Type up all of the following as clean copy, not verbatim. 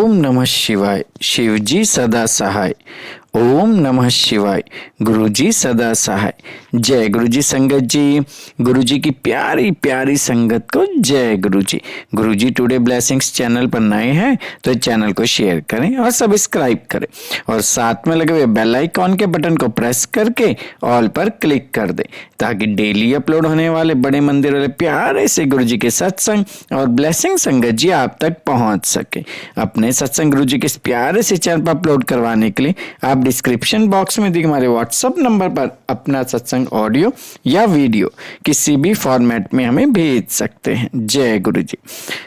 ओम नमः शिवाय। शिवजी सदा सहाय। ओम नमः शिवाय। गुरुजी सदा सहाय। जय गुरुजी संगत जी। गुरुजी की प्यारी प्यारी संगत को जय गुरुजी। गुरुजी टुडे ब्लेसिंग्स चैनल पर नए हैं तो चैनल को शेयर करें और सब्सक्राइब करें और साथ में लगे हुए बेल आइकॉन के बटन को प्रेस करके ऑल पर क्लिक कर दें ताकि डेली अपलोड होने वाले बड़े मंदिर वाले प्यारे से गुरुजी के सत्संग और ब्लेसिंग संगत जी आप तक पहुंच सके। अपने सत्संग गुरुजी के इस प्यारे से चैनल पर अपलोड करवाने के लिए आप डिस्क्रिप्शन बॉक्स में दिए हमारे व्हाट्सएप नंबर पर अपना सत्संग ऑडियो या वीडियो किसी भी फॉर्मेट में हमें भेज सकते हैं। जय गुरु जी।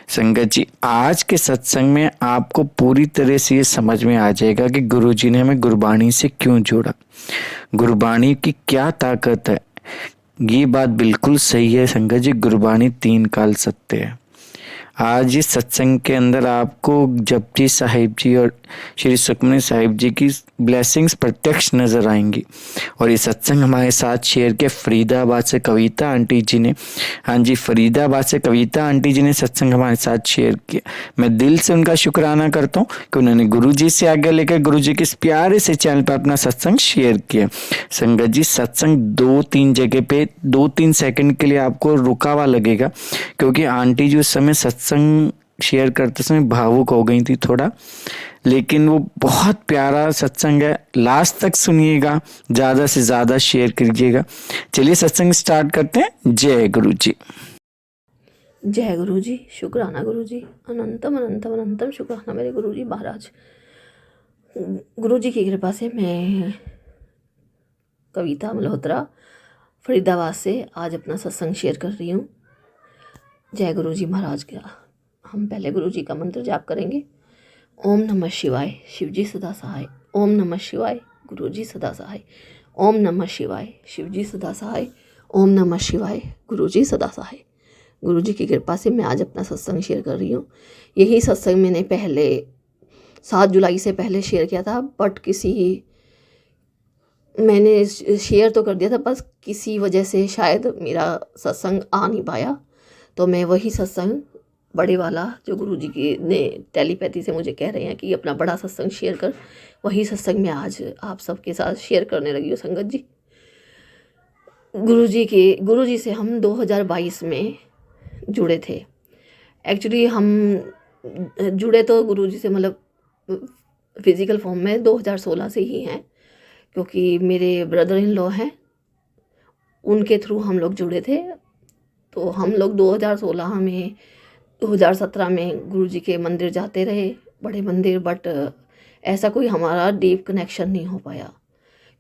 संगत जी, आज के सत्संग में आपको पूरी तरह से ये समझ में आ जाएगा कि गुरु जी ने हमें गुरबाणी से क्यों जोड़ा, गुरबाणी की क्या ताकत है। ये बात बिल्कुल सही है संगत जी, गुरबाणी 3 काल सत्य है। आज इस सत्संग के अंदर आपको जपजी साहिब जी और श्री सुखमनी साहिब जी की ब्लेसिंग्स प्रत्यक्ष नजर आएंगी। और ये सत्संग हमारे साथ शेयर किया फरीदाबाद से कविता आंटी जी ने। हाँ जी, फरीदाबाद से कविता आंटी जी ने सत्संग हमारे साथ शेयर किया। मैं दिल से उनका शुक्राना करता हूँ कि उन्होंने गुरु जी से आज्ञा लेकर गुरु जी के इस प्यारे से चैनल पर अपना सत्संग शेयर किया। संगत जी, सत्संग 2-3 जगह पे 2-3 सेकंड के लिए आपको रुका हुआ लगेगा क्योंकि आंटी जी उस समय सत्संग शेयर करते समय भावुक हो गई थी थोड़ा, लेकिन वो बहुत प्यारा सत्संग है। लास्ट तक सुनिएगा, ज्यादा से ज्यादा शेयर कीजिएगा। चलिए सत्संग स्टार्ट करते हैं। जय गुरु जी। जय गुरु जी। शुक्राना गुरु जी, अनंतम अनंतम अनंतम शुक्राना मेरे गुरु जी महाराज। गुरु जी की कृपा से मैं कविता मल्होत्रा फरीदाबाद से आज अपना सत्संग शेयर कर रही हूँ। जय गुरु जी महाराज का। हम पहले गुरु जी का मंत्र जाप करेंगे। ओम नमः शिवाय, शिवजी सदा सहाय। ओम नमः शिवाय, गुरु जी सदा सहाय। ओम नमः शिवाय, शिवजी सदा सहाय। ओम नमः शिवाय, गुरु जी सदा सहाय। गुरु जी की कृपा से मैं आज अपना सत्संग शेयर कर रही हूँ। यही सत्संग मैंने पहले 7 जुलाई से पहले शेयर किया था, बट मैंने शेयर तो कर दिया था, बस किसी वजह से शायद मेरा सत्संग आ नहीं पाया। तो मैं वही सत्संग बड़े वाला जो गुरु जी की ने टेलीपैथी से मुझे कह रहे हैं कि अपना बड़ा सत्संग शेयर कर, वही सत्संग मैं आज आप सबके साथ शेयर करने लगी हूँ। संगत जी, गुरु जी से हम 2022 में जुड़े थे। एक्चुअली हम जुड़े तो गुरु जी से मतलब फिजिकल फॉर्म में 2016 से ही हैं, क्योंकि मेरे ब्रदर इन लॉ हैं, उनके थ्रू हम लोग जुड़े थे। तो हम लोग 2017 में गुरु जी के मंदिर जाते रहे, बड़े मंदिर, बट ऐसा कोई हमारा डीप कनेक्शन नहीं हो पाया,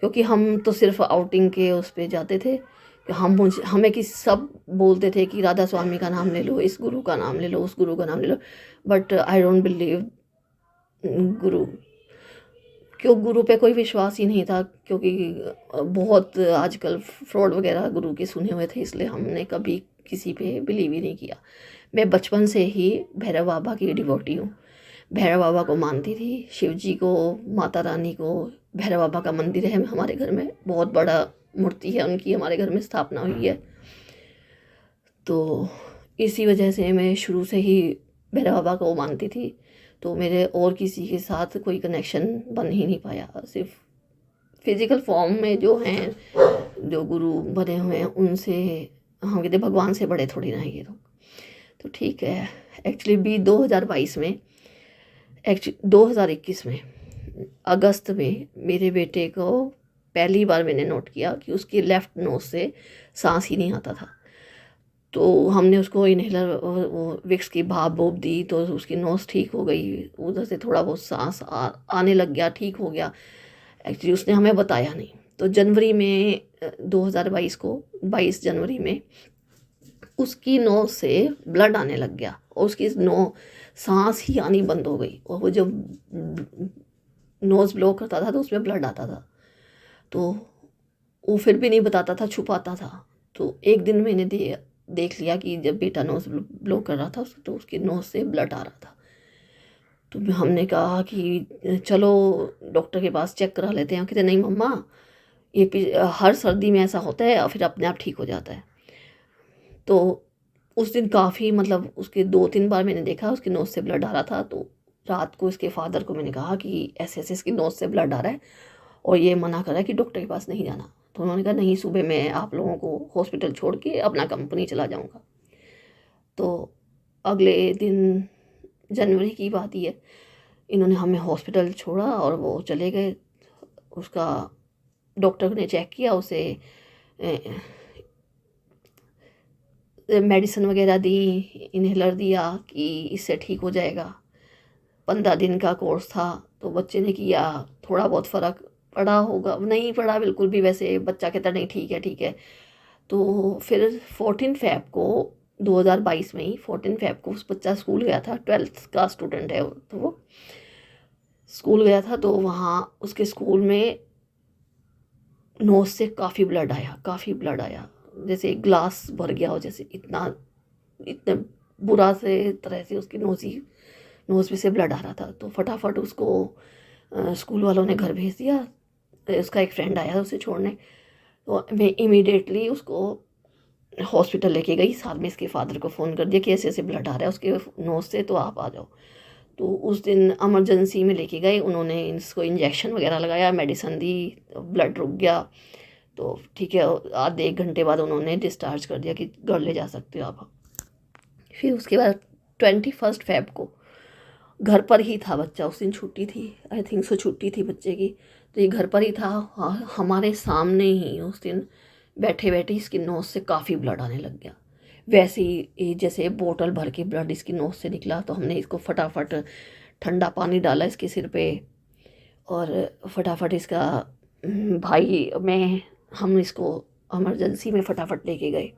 क्योंकि हम तो सिर्फ आउटिंग के उस पर जाते थे। हमें कि सब बोलते थे कि राधा स्वामी का नाम ले लो, इस गुरु का नाम ले लो, उस गुरु का नाम ले लो, बट आई डोंट बिलीव गुरु पे कोई विश्वास ही नहीं था, क्योंकि बहुत आजकल फ्रॉड वगैरह गुरु के सुने हुए थे, इसलिए हमने कभी किसी पे बिलीव ही नहीं किया। मैं बचपन से ही भैरव बाबा की डिवोटी हूँ। भैरव बाबा को मानती थी, शिव जी को, माता रानी को। भैरव बाबा का मंदिर है हमारे घर में, बहुत बड़ा मूर्ति है उनकी, हमारे घर में स्थापना हुई है। तो इसी वजह से मैं शुरू से ही भैरव बाबा को मानती थी। तो मेरे और किसी के साथ कोई कनेक्शन बन ही नहीं पाया। सिर्फ फिजिकल फॉर्म में जो हैं, जो गुरु बने हुए हैं, उनसे हम कहते भगवान से बड़े थोड़ी ना ये लोग। तो ठीक है। एक्चुअली भी 2021 में अगस्त में मेरे बेटे को पहली बार मैंने नोट किया कि उसकी लेफ़्ट नोज से सांस ही नहीं आता था। तो हमने उसको इनहेलर वो विक्स की भाप भूप दी, तो उसकी नोज़ ठीक हो गई, उधर से थोड़ा बहुत सांस आने लग गया, ठीक हो गया। एक्चुअली उसने हमें बताया नहीं। तो जनवरी में 22 जनवरी में उसकी नोज़ से ब्लड आने लग गया और उसकी सांस ही आनी बंद हो गई। और वो जब नोज़ ब्लॉक करता था तो उसमें ब्लड आता था, तो वो फिर भी नहीं बताता था, छुपाता था। तो एक दिन मैंने देख लिया कि जब बेटा नोज़ ब्लॉक कर रहा था तो उसकी नोज़ से ब्लड आ रहा था। तो हमने कहा कि चलो डॉक्टर के पास चेक करा लेते हैं। कहते नहीं मम्मा, ये हर सर्दी में ऐसा होता है और फिर अपने आप ठीक हो जाता है। तो उस दिन काफ़ी मतलब उसके 2-3 बार मैंने देखा उसकी नोज़ से ब्लड आ रहा था। तो रात को इसके फादर को मैंने कहा कि ऐसे ऐसे इसकी नोज़ से ब्लड आ रहा है और ये मना कर रहा है कि डॉक्टर के पास नहीं जाना। तो उन्होंने कहा नहीं, सुबह मैं आप लोगों को हॉस्पिटल छोड़ के अपना कंपनी चला जाऊँगा। तो अगले दिन, जनवरी की बात ही है, इन्होंने हमें हॉस्पिटल छोड़ा और वो चले गए। उसका डॉक्टर ने चेक किया, उसे मेडिसिन वगैरह दी, इन्हेलर दिया कि इससे ठीक हो जाएगा। 15 दिन का कोर्स था। तो बच्चे ने किया, थोड़ा बहुत फ़र्क पड़ा होगा, नहीं पड़ा बिल्कुल भी, वैसे बच्चा कहता नहीं ठीक है ठीक है। तो फिर 14 फ़ेब को 2022 में ही 14 फ़ेब को उस बच्चा स्कूल गया था। 12th का स्टूडेंट है तो वो स्कूल गया था। तो वहाँ उसके स्कूल में नोज़ से काफ़ी ब्लड आया, काफ़ी ब्लड आया, जैसे ग्लास भर गया हो, जैसे इतना इतने बुरा से तरह से उसकी नोज़ में से ब्लड आ रहा था। तो फटाफट उसको स्कूल वालों ने घर भेज दिया। उसका एक फ्रेंड आया उसे छोड़ने। तो मैं इमीडिएटली उसको हॉस्पिटल लेके गई। साथ में इसके फादर को फ़ोन कर दिया कि ऐसे ऐसे ब्लड आ रहा है उसके नोज़ से, तो आप आ जाओ। तो उस दिन इमरजेंसी में लेके गए। उन्होंने इसको इंजेक्शन वगैरह लगाया, मेडिसिन दी, ब्लड रुक गया। तो ठीक है, आधे 1 घंटे बाद उन्होंने डिस्चार्ज कर दिया कि घर ले जा सकते हो आप। फिर उसके बाद 21 फ़ेब को घर पर ही था बच्चा। उस दिन छुट्टी थी, आई थिंक सो छुट्टी थी बच्चे की। तो ये घर पर ही था। हमारे सामने ही उस दिन बैठे बैठे इसकी नोज़ से काफ़ी ब्लड आने लग गया। वैसे ही जैसे बोतल भर के ब्लड इसकी नोज़ से निकला। तो हमने इसको फटाफट ठंडा पानी डाला इसके सिर पे और फटाफट इसका भाई मैं हम इसको इमरजेंसी में फटाफट लेके गए।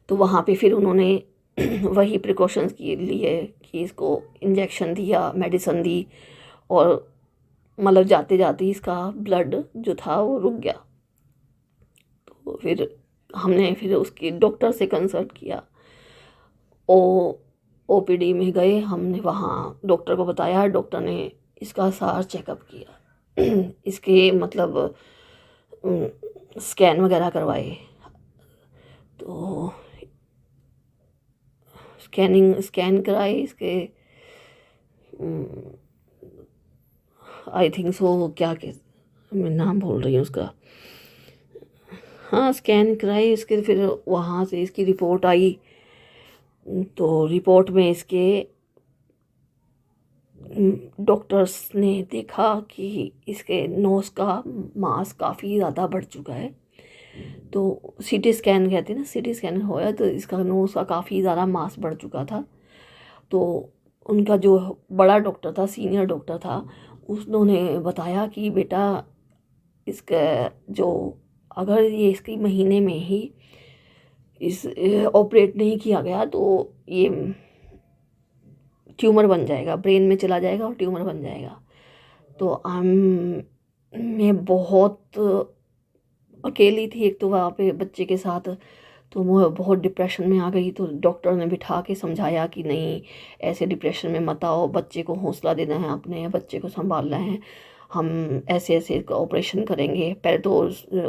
तो वहाँ पे फिर उन्होंने वही प्रिकॉशंस लिए कि इसको इंजेक्शन दिया, मेडिसिन दी और मतलब जाते जाते इसका ब्लड जो था वो रुक गया। तो फिर हमने फिर उसके डॉक्टर से कंसल्ट किया। ओ ओपीडी में गए, हमने वहाँ डॉक्टर को बताया। डॉक्टर ने इसका सारा चेकअप किया, इसके मतलब स्कैन वगैरह करवाए। तो स्कैन कराए इसके, आई थिंक सो क्या मैं नाम भूल रही हूँ उसका। हाँ, स्कैन कराई इसके। फिर वहाँ से इसकी रिपोर्ट आई। तो रिपोर्ट में इसके डॉक्टर्स ने देखा कि इसके नोज़ का मास काफ़ी ज़्यादा बढ़ चुका है। तो सीटी स्कैन कहते हैं ना, सीटी स्कैन होया तो इसका नोज़ का काफ़ी ज़्यादा मास बढ़ चुका था। तो उनका जो बड़ा डॉक्टर था, सीनियर डॉक्टर था, उन्होंने बताया कि बेटा इसका जो अगर ये इसकी महीने में ही इस ऑपरेट नहीं किया गया तो ये ट्यूमर बन जाएगा, ब्रेन में चला जाएगा और ट्यूमर बन जाएगा। तो मैं बहुत अकेली थी एक तो वहाँ पे बच्चे के साथ। तो मैं बहुत डिप्रेशन में आ गई। तो डॉक्टर ने बिठा के समझाया कि नहीं, ऐसे डिप्रेशन में मत आओ, बच्चे को हौसला देना है, अपने बच्चे को संभालना है, हम ऐसे ऐसे ऑपरेशन करेंगे। पहले तो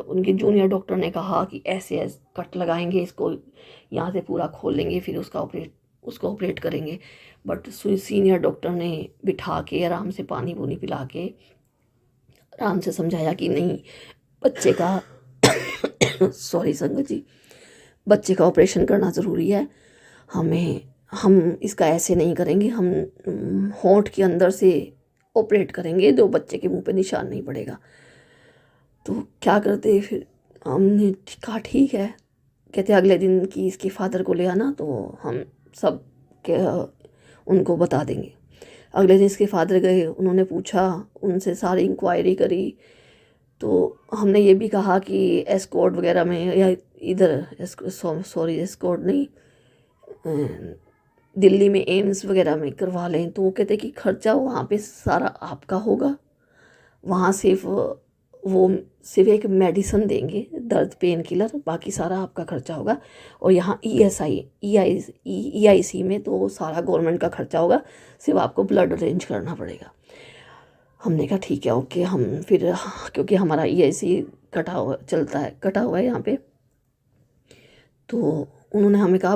उनके जूनियर डॉक्टर ने कहा कि ऐसे ऐसे कट लगाएंगे, इसको यहाँ से पूरा खोलेंगे, फिर उसको ऑपरेट करेंगे। बट सीनियर डॉक्टर ने बिठा के आराम से पानी पूनी पिला के आराम से समझाया कि नहीं, बच्चे का सॉरी संगत जी, बच्चे का ऑपरेशन करना ज़रूरी है। हम इसका ऐसे नहीं करेंगे, हम होंठ के अंदर से ऑपरेट करेंगे, जो बच्चे के मुंह पे निशान नहीं पड़ेगा। तो क्या करते, फिर हमने कहा ठीक है। कहते अगले दिन कि इसके फादर को ले आना, तो हम सब के उनको बता देंगे। अगले दिन इसके फादर गए, उन्होंने पूछा, उनसे सारी इंक्वायरी करी। तो हमने ये भी कहा कि एस्कॉर्ट वगैरह में या इधर एस्कॉर्ट नहीं, दिल्ली में एम्स वगैरह में करवा लें। तो वो कहते कि खर्चा वहाँ पे सारा आपका होगा, वहाँ सिर्फ एक मेडिसिन देंगे, दर्द पेन किलर, बाकी सारा आपका खर्चा होगा। और यहाँ EIC में तो सारा गवर्नमेंट का खर्चा होगा, सिर्फ आपको ब्लड अरेंज करना पड़ेगा। हमने कहा ठीक है ओके। हम फिर क्योंकि हमारा EIC कटा हुआ है यहाँ पे, तो उन्होंने हमें कहा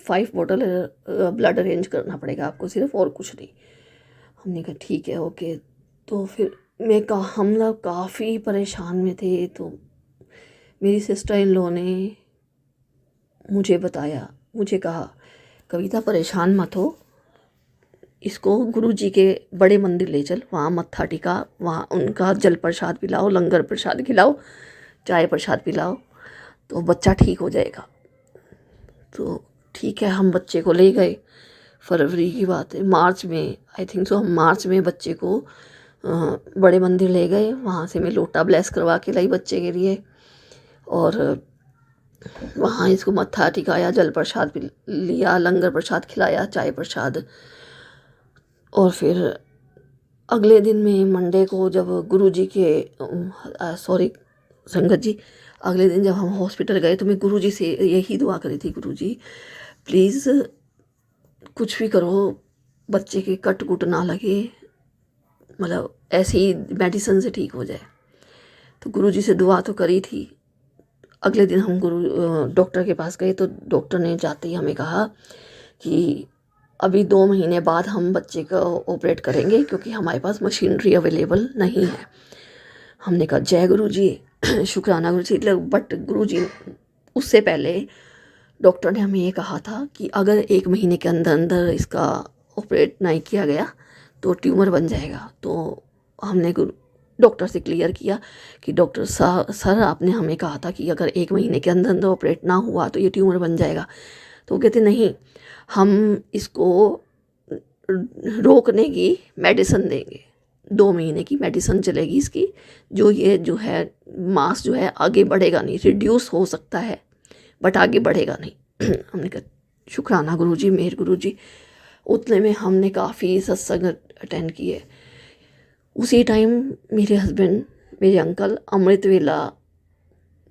5 बोतल ब्लड अरेंज करना पड़ेगा आपको सिर्फ, और कुछ नहीं। हमने कहा ठीक है ओके। तो फिर हम लोग काफ़ी परेशान में थे। तो मेरी सिस्टर इन लॉ ने मुझे कहा कविता परेशान मत हो, इसको गुरुजी के बड़े मंदिर ले चल, वहाँ मत्था टिका, वहाँ उनका जल प्रसाद पिलाओ, लंगर प्रसाद खिलाओ, चाय प्रसाद पिलाओ, तो बच्चा ठीक हो जाएगा। तो ठीक है, हम बच्चे को ले गए। फरवरी की बात है, मार्च में आई थिंक सो, हम मार्च में बच्चे को बड़े मंदिर ले गए। वहाँ से मैं लोटा ब्लेस करवा के लाई बच्चे के लिए, और वहाँ इसको मत्था टिकाया, जल प्रसाद लिया, लंगर प्रसाद खिलाया, चाय प्रसाद। और फिर अगले दिन में मंडे को जब गुरुजी के सॉरी संगत जी, अगले दिन जब हम हॉस्पिटल गए तो मैं गुरुजी से यही दुआ करी थी, गुरुजी प्लीज़ कुछ भी करो, बच्चे के कट कुट ना लगे, मतलब ऐसे ही मेडिसिन से ठीक हो जाए। तो गुरुजी से दुआ तो करी थी। अगले दिन हम डॉक्टर के पास गए तो डॉक्टर ने जाते ही हमें कहा कि अभी 2 महीने बाद हम बच्चे को ऑपरेट करेंगे, क्योंकि हमारे पास मशीनरी अवेलेबल नहीं है। हमने कहा जय गुरुजी, शुक्राना गुरुजी। बट गुरुजी, उससे पहले डॉक्टर ने हमें ये कहा था कि अगर 1 महीने के अंदर अंदर इसका ऑपरेट नहीं किया गया तो ट्यूमर बन जाएगा। तो हमने डॉक्टर से क्लियर किया कि डॉक्टर सर आपने हमें कहा था कि अगर 1 महीने के अंदर अंदर ऑपरेट ना हुआ तो ये ट्यूमर बन जाएगा। तो वो कहते नहीं, हम इसको रोकने की मेडिसिन देंगे, 2 महीने की मेडिसिन चलेगी इसकी, जो है मास जो है आगे बढ़ेगा नहीं, रिड्यूस हो सकता है बट आगे बढ़ेगा नहीं। हमने कहा शुक्राना गुरुजी, मेहर गुरुजी। उतने में हमने काफ़ी सत्संग अटेंड किए। उसी टाइम मेरे हस्बैंड, मेरे अंकल अमृत वेला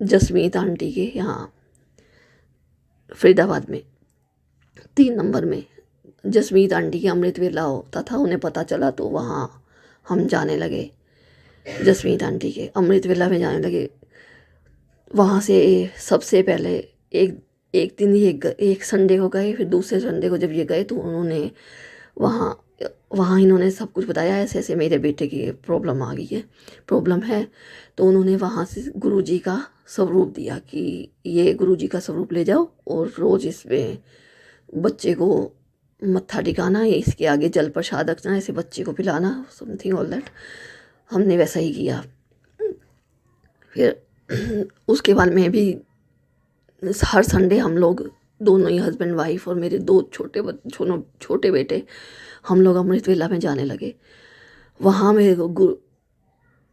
जसमीत आंटी के यहाँ फरीदाबाद में 3 नंबर में जसमीत आंटी के अमृत वेला होता था, उन्हें पता चला तो वहाँ हम जाने लगे, जसमीत आंटी के अमृत वेला में जाने लगे। वहाँ से सबसे पहले एक दिन एक संडे को गए, फिर दूसरे संडे को जब ये गए तो उन्होंने वहाँ इन्होंने सब कुछ बताया, ऐसे ऐसे मेरे बेटे की प्रॉब्लम है। तो उन्होंने वहाँ से गुरुजी का स्वरूप दिया कि ये गुरुजी का स्वरूप ले जाओ और रोज़ इसमें बच्चे को मत्था टिकाना, या इसके आगे जल प्रसाद रखना, ऐसे बच्चे को पिलाना, समथिंग ऑल दैट। हमने वैसा ही किया। फिर उसके बाद में भी हर संडे हम लोग दोनों ही हस्बैंड वाइफ और मेरे 2 छोटे बेटे, हम लोग अमृत वेला में जाने लगे। वहाँ मेरे को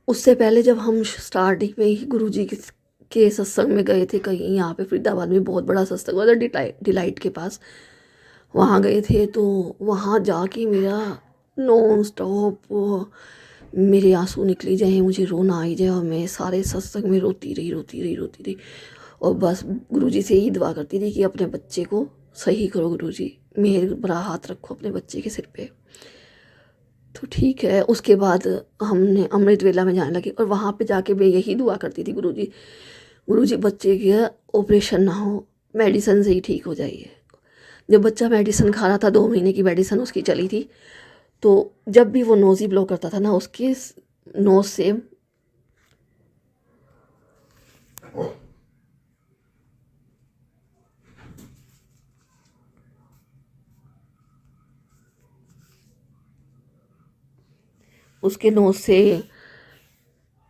उससे पहले जब हम स्टार्टिंग में ही गुरुजी के सत्संग में गए थे, कहीं यहाँ पे फरीदाबाद में बहुत बड़ा सत्संग हुआ था डिलाइट के पास, वहाँ गए थे। तो वहाँ जाके मेरा नॉन स्टॉप मेरे आंसू निकली जाए, मुझे रोना आई जाए, और मैं सारे सत्संग में रोती रही। और बस गुरुजी से ही दुआ करती थी कि अपने बच्चे को सही करो गुरुजी, मेरे बड़ा हाथ रखो अपने बच्चे के सिर पे। तो ठीक है, उसके बाद हमने अमृत वेला में जाने लगे, और वहाँ पे जाके मैं यही दुआ करती थी, गुरुजी बच्चे का ऑपरेशन ना हो, मेडिसिन से ही ठीक हो जाइए। जब बच्चा मेडिसिन खा रहा था, 2 महीने की मेडिसिन उसकी चली थी, तो जब भी वो नोज़ी ब्लो करता था ना, उसके नोज़ से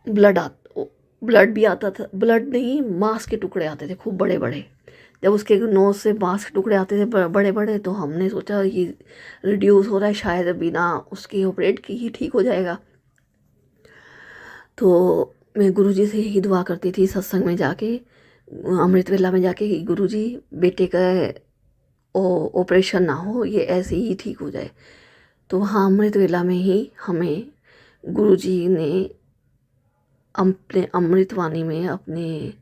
ब्लड भी आता था, ब्लड नहीं, मांस के टुकड़े आते थे खूब बड़े बड़े। जब उसके नोज़ से मांस के टुकड़े आते थे बड़े बड़े, तो हमने सोचा ये रिड्यूस हो रहा है, शायद बिना उसके ऑपरेट की ही ठीक हो जाएगा। तो मैं गुरुजी से यही दुआ करती थी सत्संग में जाके, अमृत वेला में जाके, कि गुरुजी बेटे का ऑपरेशन ना हो, ये ऐसे ही ठीक हो जाए। तो वहाँ अमृत वेला में ही हमें गुरुजी ने अपने अमृतवाणी में, अपने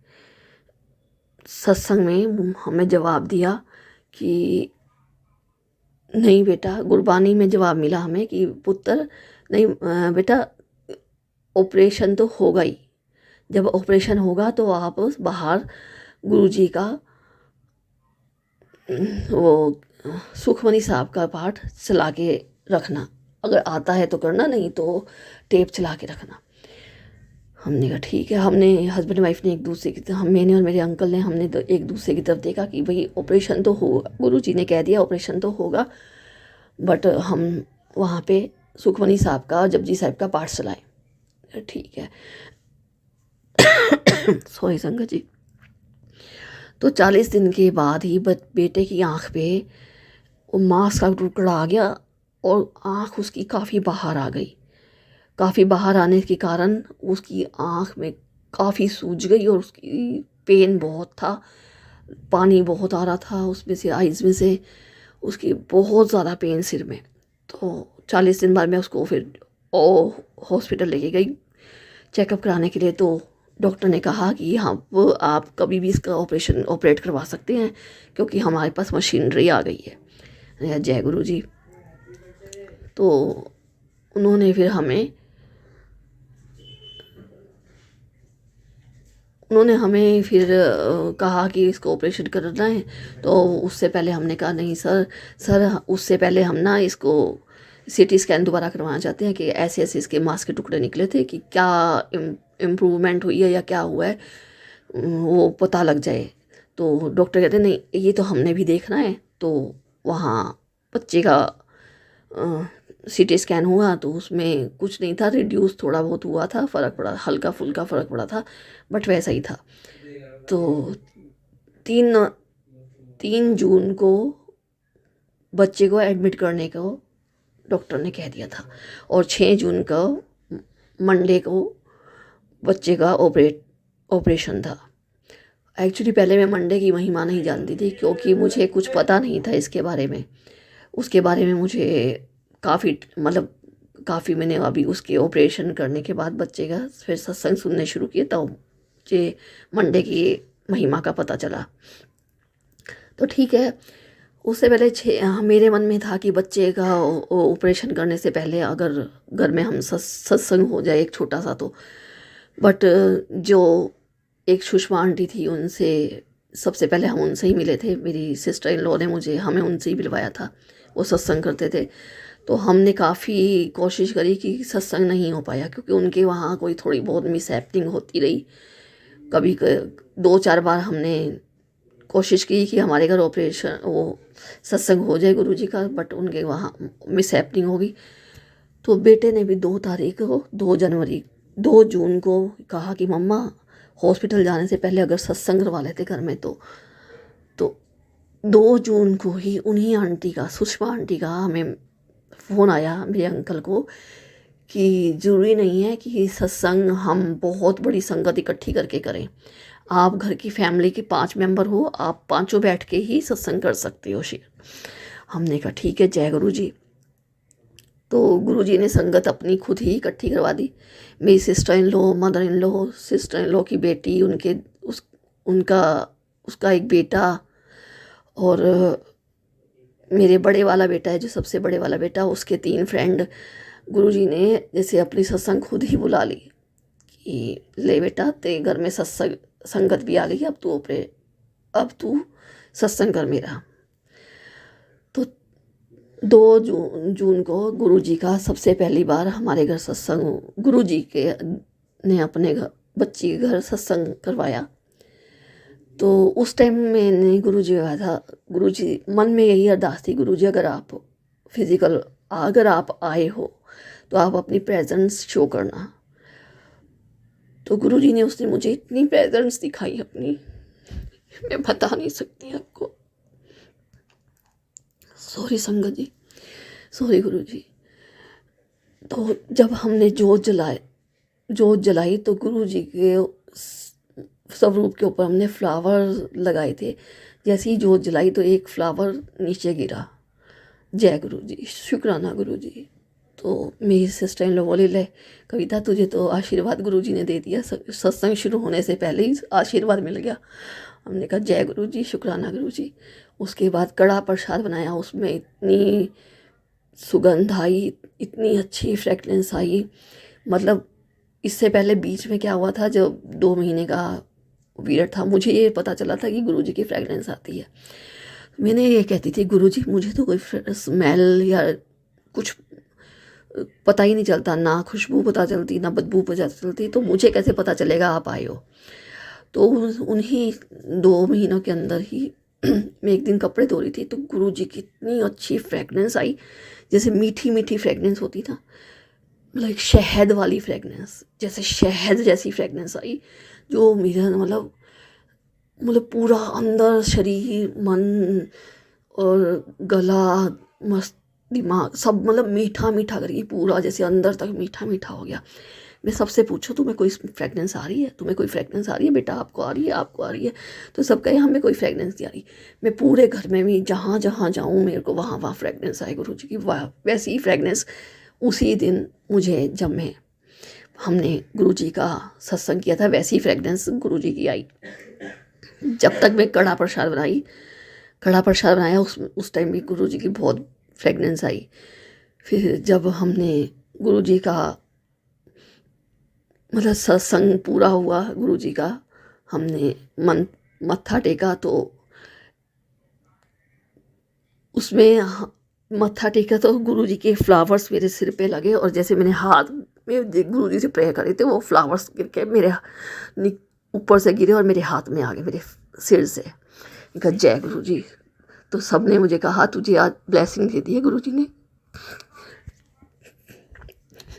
सत्संग में हमें जवाब दिया कि नहीं बेटा, गुरबानी में जवाब मिला हमें कि पुत्र नहीं बेटा, ऑपरेशन तो होगा ही, जब ऑपरेशन होगा तो आप बाहर गुरुजी का वो सुखमनी साहब का पाठ चला के रखना, अगर आता है तो करना, नहीं तो टेप चला के रखना। हमने कहा ठीक है। हमने हस्बैंड वाइफ ने एक दूसरे की तरफ, मैंने और मेरे अंकल ने, हमने तो एक दूसरे की तरफ देखा कि भाई ऑपरेशन तो होगा, गुरुजी ने कह दिया ऑपरेशन तो होगा। बट हम वहाँ पे सुखमनी साहब का, जपजी साहब का पाठ चलाए। ठीक है। सॉरी संगत जी। तो 40 दिन के बाद ही बेटे की आँख पे वो मांस का टुकड़ा आ गया और आँख उसकी काफ़ी बाहर आ गई। काफ़ी बाहर आने के कारण उसकी आँख में काफ़ी सूज गई और उसकी पेन बहुत था, पानी बहुत आ रहा था उसमें से, आइज़ में से, उसकी बहुत ज़्यादा पेन सिर में। तो 40 दिन बाद मैं उसको फिर हॉस्पिटल लेके गई चेकअप कराने के लिए। तो डॉक्टर ने कहा कि हाँ वो आप कभी भी इसका ऑपरेट करवा सकते हैं क्योंकि हमारे पास मशीनरी आ गई है। जय गुरु जी। तो उन्होंने फिर कहा कि इसको ऑपरेशन करना है। तो उससे पहले हमने कहा नहीं सर उससे पहले हम ना इसको सीटी स्कैन दोबारा करवाना चाहते हैं कि ऐसे ऐसे इसके मांस के टुकड़े निकले थे कि क्या इम्प्रूवमेंट हुई है या क्या हुआ है वो पता लग जाए। तो डॉक्टर कहते नहीं ये तो हमने भी देखना है। तो वहाँ बच्चे का सीटी स्कैन हुआ तो उसमें कुछ नहीं था, रिड्यूस थोड़ा बहुत हुआ था, फ़र्क पड़ा, हल्का फुल्का फ़र्क पड़ा था, बट वैसा ही था। तो 3 जून को बच्चे को एडमिट करने को डॉक्टर ने कह दिया था और 6 जून को मंडे को बच्चे का ऑपरेशन था। एक्चुअली पहले मैं मंडे की महिमा नहीं जानती थी क्योंकि मुझे कुछ पता नहीं था इसके बारे में। उसके बारे में मुझे काफ़ी मैंने अभी उसके ऑपरेशन करने के बाद बच्चे का फिर सत्संग सुनने शुरू किए तब मुझे मंडे की महिमा का पता चला। तो ठीक है। उससे पहले मेरे मन में था कि बच्चे का ऑपरेशन करने से पहले अगर घर में हम सत्संग हो जाए एक छोटा सा तो। बट जो एक सुषमा आंटी थी उनसे सबसे पहले हम उनसे ही मिले थे। मेरी सिस्टर इन लॉ ने हमें उनसे ही मिलवाया था, वो सत्संग करते थे। तो हमने काफ़ी कोशिश करी कि सत्संग नहीं हो पाया क्योंकि उनके वहाँ कोई थोड़ी बहुत मिसहैपनिंग होती रही। कभी 2-4 बार हमने कोशिश की कि हमारे घर सत्संग हो जाए गुरुजी का, बट उनके वहाँ मिसहैपनिंग होगी। तो बेटे ने भी 2 जून को कहा कि मम्मा हॉस्पिटल जाने से पहले अगर सत्संग करवा लेते घर में तो 2 जून को ही उन्हीं आंटी का, सुषमा आंटी का हमें फ़ोन आया मेरे अंकल को कि ज़रूरी नहीं है कि सत्संग हम बहुत बड़ी संगत इकट्ठी करके करें, आप घर की फैमिली के 5 मेंबर हो, आप पांचों बैठ के ही सत्संग कर सकते हो शेयर। हमने कहा ठीक है जय गुरु जी। तो गुरु जी ने संगत अपनी खुद ही इकट्ठी करवा दी। मेरी sister in law, mother in law, sister in law की बेटी, उसका एक बेटा और मेरे बड़े वाला बेटा है जो सबसे बड़े वाला बेटा, उसके 3 फ्रेंड। गुरुजी ने जैसे अपनी सत्संग खुद ही बुला ली कि ले बेटा तेरे घर में संगत भी आ गई, अब तू सत्संग कर मेरा। तो 2 जून को गुरुजी का सबसे पहली बार हमारे घर सत्संग, गुरुजी ने अपने बच्ची के घर सत्संग करवाया। तो उस टाइम मैंने गुरुजी कहा था, गुरुजी मन में यही अरदास थी, गुरुजी अगर आप आए हो तो आप अपनी प्रेजेंस शो करना। तो गुरुजी ने उसने मुझे इतनी प्रेजेंस दिखाई अपनी, मैं बता नहीं सकती आपको। सॉरी संगत जी, सॉरी गुरुजी। तो जब हमने जोत जलाई तो गुरुजी के स्वरूप के ऊपर हमने फ्लावर लगाए थे। जैसे ही जोत जलाई तो एक फ्लावर नीचे गिरा। जय गुरु जी, शुक्राना गुरु जी। तो मेरी सिस्टर इन लोग बोली ले कविता तुझे तो आशीर्वाद गुरु जी ने दे दिया, सत्संग शुरू होने से पहले ही आशीर्वाद मिल गया। हमने कहा जय गुरु जी, शुक्राना गुरु जी। उसके बाद कड़ा प्रसाद बनाया, उसमें इतनी सुगंध आई, इतनी अच्छी फ्रेगनेंस आई। मतलब इससे पहले बीच में क्या हुआ था, जब 2 महीने का पीरियड था, मुझे ये पता चला था कि गुरुजी की फ्रेगनेंस आती है। मैंने ये कहती थी गुरुजी मुझे तो कोई स्मेल या कुछ पता ही नहीं चलता, ना खुशबू पता चलती ना बदबू पता चलती, तो मुझे कैसे पता चलेगा आप आए हो। तो उन्हीं 2 महीनों के अंदर ही मैं एक दिन कपड़े धो रही थी तो गुरुजी की इतनी अच्छी फ्रेगनेंस आई, जैसे मीठी मीठी फ्रेगनेंस होती ना, लाइक शहद वाली फ्रेगनेंस, जैसे शहद जैसी फ्रेगनेंस आई, जो मेरा मतलब पूरा अंदर शरीर मन और गला मस्त दिमाग सब मतलब मीठा मीठा करके पूरा जैसे अंदर तक मीठा मीठा हो गया। मैं सबसे पूछूं तुम्हें कोई फ्रेगनेंस आ रही है, तुम्हें कोई फ्रेगनेंस आ रही है बेटा, आपको आ रही है, आपको आ रही है, तो सब कहे हमें कोई फ्रेगनेंस नहीं आ रही। मैं पूरे घर में भी जहाँ जहाँ जाऊँ मेरे को वहाँ वहाँ फ्रेगनेंस आए गुरु जी की, वाह वैसी ही फ्रेगनेंस उसी दिन मुझे, जब मैं हमने गुरु जी का सत्संग किया था, वैसी फ्रेगनेंस गुरु जी की आई। जब तक मैं कड़ा प्रसाद बनाया उस टाइम भी गुरु जी की बहुत फ्रेगनेंस आई। फिर जब हमने गुरु जी का मतलब सत्संग पूरा हुआ गुरु जी का, हमने मत्था टेका, तो उसमें मत्था टेका तो गुरु जी के फ्लावर्स मेरे सिर पे लगे, और जैसे मैंने हाथ में गुरु जी से प्रेयर करे थे, वो फ्लावर्स गिर के मेरे ऊपर से गिरे और मेरे हाथ में आ गए, मेरे सिर से। कहा जय गुरु जी। तो सबने मुझे कहा तुझे आज ब्लेसिंग दे दी है गुरु जी ने।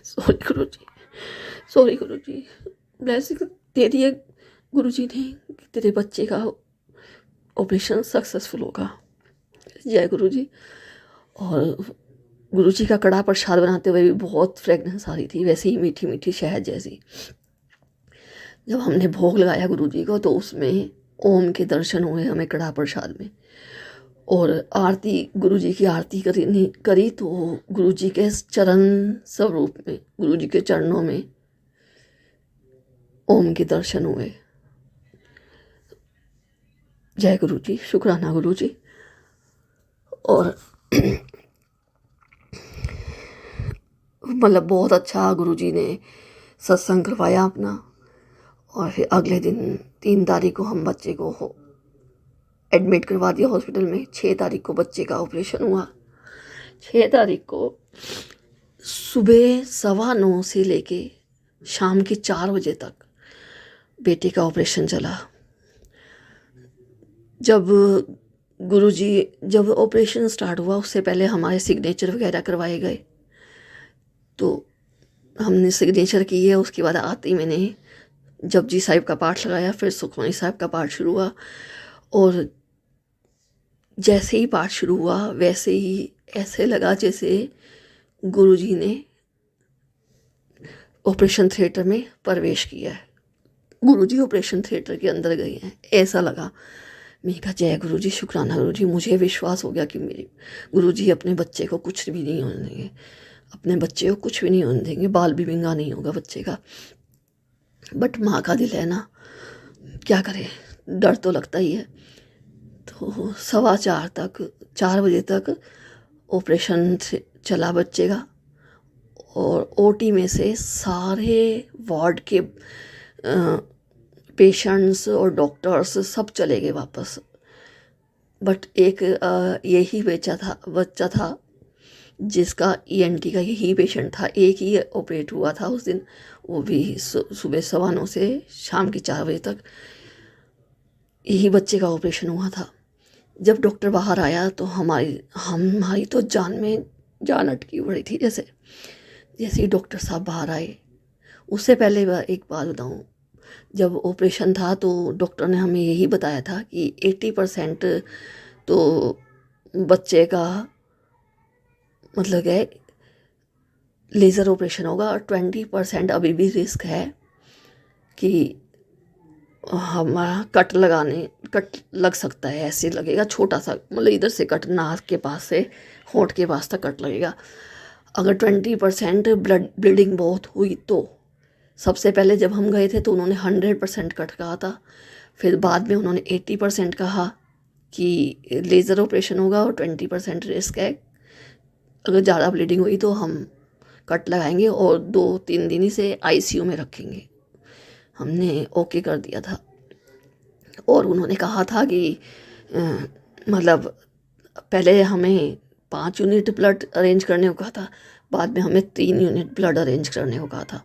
सॉरी गुरु जी, सॉरी गुरु जी, ब्लेसिंग दे दी है गुरु जी ने कि तेरे बच्चे का ऑपरेशन सक्सेसफुल होगा। जय गुरु जी। और गुरु जी का कड़ा प्रसाद बनाते हुए भी बहुत फ्रेगनेंस आ रही थी, वैसे ही मीठी मीठी शहद जैसी। जब हमने भोग लगाया गुरु जी को तो उसमें ओम के दर्शन हुए हमें कड़ा प्रसाद में। और आरती गुरु जी की आरती करी तो गुरु जी के चरण स्वरूप में, गुरु जी के चरणों में ओम के दर्शन हुए। जय गुरु जी, शुक्राना गुरु जी। और मतलब बहुत अच्छा गुरु जी ने सत्संग करवाया अपना। और फिर अगले दिन 3 तारीख को हम बच्चे को एडमिट करवा दिया हॉस्पिटल में। 6 तारीख को बच्चे का ऑपरेशन हुआ। 6 तारीख को सुबह 9:15 से लेके शाम के 4 बजे तक बेटे का ऑपरेशन चला। जब ऑपरेशन स्टार्ट हुआ उससे पहले हमारे सिग्नेचर वगैरह करवाए गए, तो हमने सिग्नेचर किए। उसके बाद आते ही मैंने जपजी साहिब का पाठ लगाया, फिर सुखमनी साहिब का पाठ शुरू हुआ। और जैसे ही पाठ शुरू हुआ वैसे ही ऐसे लगा जैसे गुरुजी ने ऑपरेशन थिएटर में प्रवेश किया है, गुरुजी ऑपरेशन थिएटर के अंदर गए हैं, ऐसा लगा। मैं कहा जय गुरुजी, शुक्राना गुरुजी। मुझे विश्वास हो गया कि मेरे गुरुजी अपने बच्चे को कुछ भी नहीं होने देंगे, अपने बच्चे को कुछ भी नहीं होने देंगे, बाल भी विंगा नहीं होगा बच्चे का। बट माँ का दिल है ना, क्या करें, डर तो लगता ही है। तो 4:15 बजे तक ऑपरेशन चला बच्चे का। और ओटी में से सारे वार्ड के पेशेंट्स और डॉक्टर्स सब चले गए वापस। बट एक यही बच्चा था जिसका ईएनटी का यही पेशेंट था, एक ही ऑपरेट हुआ था उस दिन, वो भी सुबह 9:15 से शाम के 4 बजे तक यही बच्चे का ऑपरेशन हुआ था। जब डॉक्टर बाहर आया तो हमारी तो जान में जान अटकी पड़ी थी। जैसे ही डॉक्टर साहब बाहर आए, उससे पहले एक बात बताऊं, जब ऑपरेशन था तो डॉक्टर ने हमें यही बताया था कि 80% तो बच्चे का मतलब है लेज़र ऑपरेशन होगा, और 20% अभी भी रिस्क है कि हमारा कट लग सकता है। ऐसे लगेगा छोटा सा, मतलब इधर से कट, नाक के पास से होंठ के पास तक कट लगेगा। अगर 20% ब्लीडिंग बहुत हुई तो, सबसे पहले जब हम गए थे तो उन्होंने 100% कट कहा था, फिर बाद में उन्होंने 80% कहा कि लेज़र ऑपरेशन होगा और 20% रिस्क है, अगर ज़्यादा ब्लीडिंग हुई तो हम कट लगाएंगे और 2-3 दिन ही से आईसीयू में रखेंगे। हमने ओके कर दिया था। और उन्होंने कहा था कि मतलब पहले हमें 5 यूनिट ब्लड अरेंज करने को कहा था, बाद में हमें 3 यूनिट ब्लड अरेंज करने को कहा था,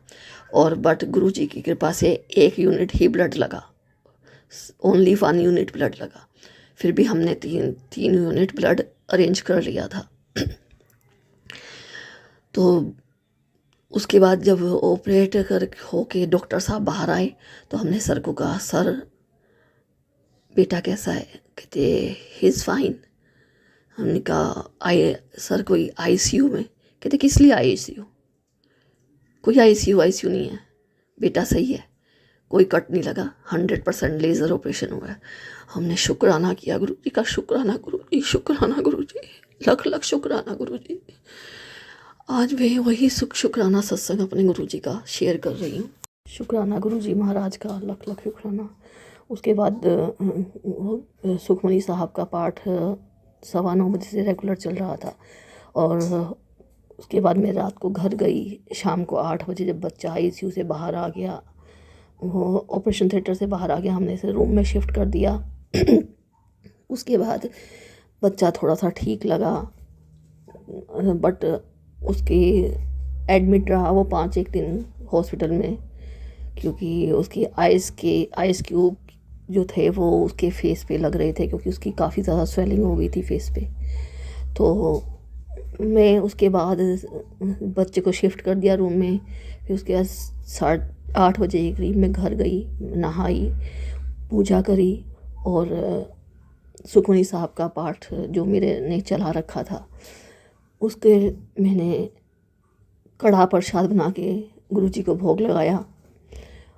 और बट गुरुजी की कृपा से 1 यूनिट ही ब्लड लगा, ओनली 1 यूनिट ब्लड लगा। फिर भी हमने 3 यूनिट ब्लड अरेंज कर लिया था। तो उसके बाद जब ऑपरेट कर होके डॉक्टर साहब बाहर आए तो हमने सर को कहा, सर बेटा कैसा है? कहते ही इज़ फाइन। हमने कहा सर कोई आईसीयू में? कहते किस लिए आईसीयू? कोई आईसीयू नहीं है, बेटा सही है, कोई कट नहीं लगा, 100% लेज़र ऑपरेशन हुआ है। हमने शुक्राना किया गुरुजी का, शुक्राना गुरुजी, शुक्राना गुरुजी, लख लख शुक्राना गुरुजी। आज मैं वही शुक्राना सत्संग अपने गुरुजी का शेयर कर रही हूँ। शुक्राना गुरुजी महाराज का, लख लख शुक्राना। उसके बाद सुखमनी साहब का पाठ 9:15 बजे से रेगुलर चल रहा था, और उसके बाद मैं रात को घर गई। शाम को 8 बजे जब बच्चा आईसीयू से बाहर आ गया, वो ऑपरेशन थिएटर से बाहर आ गया, हमने इसे रूम में शिफ्ट कर दिया। उसके बाद बच्चा थोड़ा सा ठीक लगा, बट उसकी एडमिट रहा वो 5-1 दिन हॉस्पिटल में, क्योंकि उसकी आइस क्यूब जो थे वो उसके फेस पे लग रहे थे, क्योंकि उसकी काफ़ी ज़्यादा स्वेलिंग हो गई थी फेस पे। तो मैं उसके बाद बच्चे को शिफ्ट कर दिया रूम में। फिर उसके बाद 8:30 बजे के करीब मैं घर गई, नहाई, पूजा करी, और सुखमनी साहब का पाठ जो मेरे ने चला रखा था उसके मैंने कढ़ा प्रसाद बना के गुरुजी को भोग लगाया,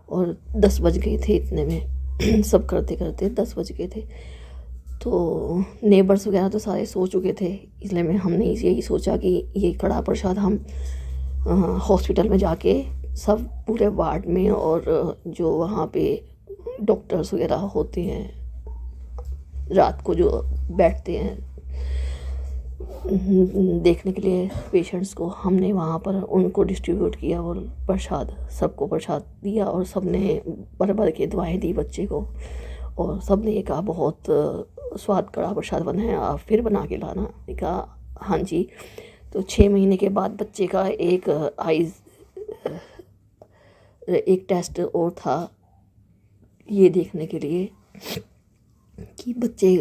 और 10 बज गए थे इतने में। सब करते करते 10 बज गए थे। तो नेबर्स वगैरह तो सारे सो चुके थे, इसलिए हमने यही सोचा कि ये कढ़ा प्रसाद हम हॉस्पिटल में जाके सब पूरे वार्ड में, और जो वहाँ पे डॉक्टर्स वगैरह होते हैं रात को जो बैठते हैं देखने के लिए पेशेंट्स को, हमने वहाँ पर उनको डिस्ट्रीब्यूट किया और प्रसाद, सबको प्रसाद दिया, और सब ने भर भर के दुआएं दी बच्चे को, और सब ने कहा बहुत स्वाद कड़ा प्रसाद बना है, आप फिर बना के लाना। मैंने कहा हाँ जी। तो 6 महीने के बाद बच्चे का एक टेस्ट और था, ये देखने के लिए कि बच्चे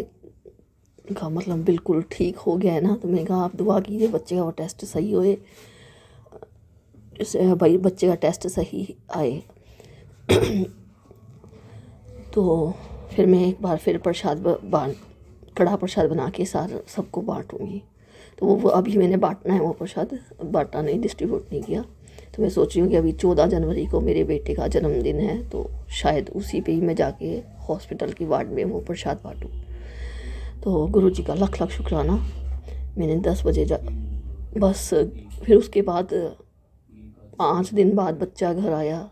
का मतलब बिल्कुल ठीक हो गया है ना। तो मैंने कहा आप दुआ कीजिए बच्चे का वो टेस्ट सही होए, भाई बच्चे का टेस्ट सही आए। तो फिर मैं एक बार फिर कड़ा प्रसाद बना के सबको बांटूंगी। तो वो अभी मैंने बांटना है, वो प्रसाद बांटा नहीं, डिस्ट्रीब्यूट नहीं किया। तो मैं सोच रही हूँ कि अभी 14 जनवरी को मेरे बेटे का जन्मदिन है, तो शायद उसी पे ही मैं जाके हॉस्पिटल की वार्ड में वो प्रसाद बांटूँ। तो गुरुजी का लख लख शुक्राना। मैंने 10 बजे बस फिर उसके बाद 5 दिन बाद बच्चा घर आया।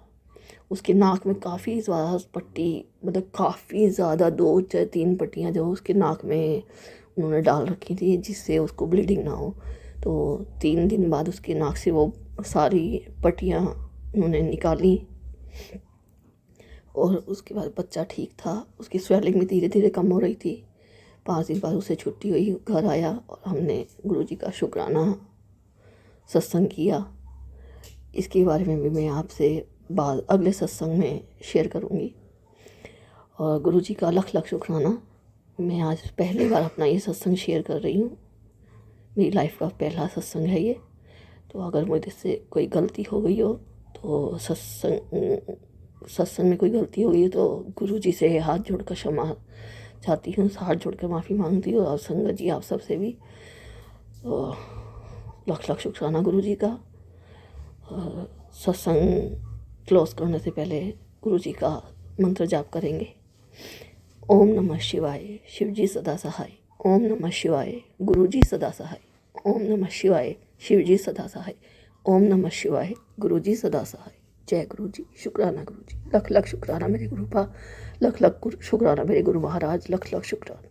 उसके नाक में काफ़ी ज़्यादा पट्टी, मतलब काफ़ी ज़्यादा 2-3 पट्टियाँ जो उसके नाक में उन्होंने डाल रखी थी, जिससे उसको ब्लीडिंग ना हो। तो 3 दिन बाद उसके नाक से वो सारी पट्टियाँ उन्होंने निकाली, और उसके बाद बच्चा ठीक था। उसकी स्वेलिंग भी धीरे धीरे कम हो रही थी। 5 दिन बाद उसे छुट्टी हुई, घर आया, और हमने गुरुजी का शुक्राना सत्संग किया। इसके बारे में भी मैं आपसे अगले सत्संग में शेयर करूँगी। और गुरुजी का लख लख शुक्राना। मैं आज पहली बार अपना ये सत्संग शेयर कर रही हूँ, मेरी लाइफ का पहला सत्संग है ये। तो अगर मुझे से कोई गलती हो गई हो, तो सत्संग में कोई गलती हो गई हो, तो गुरुजी से हाथ जोड़कर क्षमा चाहती हूँ, हाथ जोड़कर माफ़ी मांगती हूँ, और संगत जी आप सबसे भी। तो लख लख शुक्राना गुरुजी का। सत्संग क्लोज करने से पहले गुरुजी का मंत्र जाप करेंगे। ओम नमः शिवाय, शिवजी सदा सहाय। ओम नमः शिवाय, गुरुजी सदा सहाय। ओम नमः शिवाय, शिवजी सदा सहाय। ओम नमः शिवाय, गुरुजी सदा सहाय। जय गुरुजी, शुक्राना गुरुजी, लख लख शुक्राना मेरे गुरुपा, लख लख शुक्राना मेरे गुरु महाराज, लख लख शुक्राना।